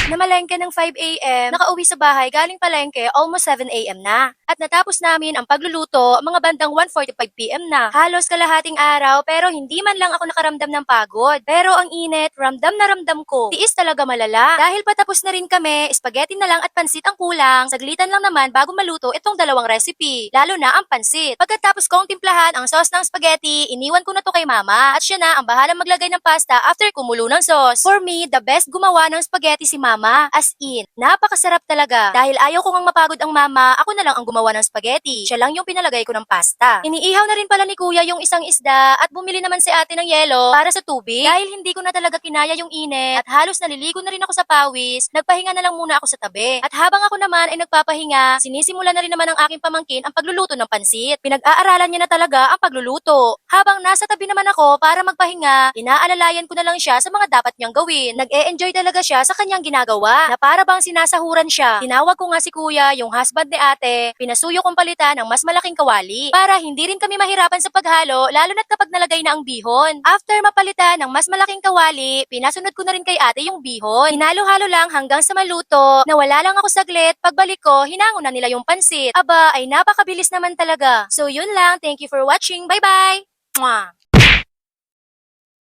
Namalengke ng 5 AM, nakauwi sa bahay galing palengke almost 7 AM na. At natapos namin ang pagluluto mga bandang 1:45 PM na. Halos kalahating araw pero hindi man lang ako nakaramdam ng pagod. Pero ang init, ramdam na ramdam ko. Tiis talaga malala. Dahil patapos na rin kami, spaghetti na lang at pansit ang kulang. Saglitan lang naman bago maluto itong dalawang recipe, lalo na ang pansit. Pagkatapos kong timplahan ang sauce ng spaghetti, iniwan ko na to kay mama at siya na ang bahalang maglagay ng pasta after kumulo ng sauce. For me, the best gumawa ng spaghetti si mama. As in, napakasarap talaga. Dahil ayaw ko ngang mapagod ang mama, ako na lang ang gumawa ng spaghetti. Siya lang yung pinalagay ko ng pasta. Iniihaw na rin pala ni kuya yung isang isda at bumili naman si ate ng yelo para sa tubig. Dahil hindi ko na talaga kinaya yung init at halos naliligo na rin ako sa pawis, nagpahinga na lang muna ako sa tabi. At habang ako naman ay nagpapahinga, sinisimula na rin naman ng aking pamangkin ang pagluluto ng pansit. Pinag-aaralan niya na talaga ang pagluluto. Habang nasa tabi naman ako para magpahinga, inaalalayan ko na lang siya sa mga dapat niyang gawin. Nag-e-enjoy talaga siya sa kanyang ginagawa na para bang sinasahuran siya. Tinawag ko nga si kuya, yung husband ni ate, pinasuyo kong palitan ng mas malaking kawali para hindi rin kami mahirapan sa paghalo lalo na't kapag nalagay na ang bihon. After mapalitan ng mas malaking kawali, pinasunod ko na rin kay ate yung bihon. Hinalo-halo lang hanggang sa maluto. Nawala lang ako saglit, pagbalik ko, hinango na nila yung pansit. Aba, ay napakabilis naman talaga. So yun lang, thank you for watching, bye bye! Mwah!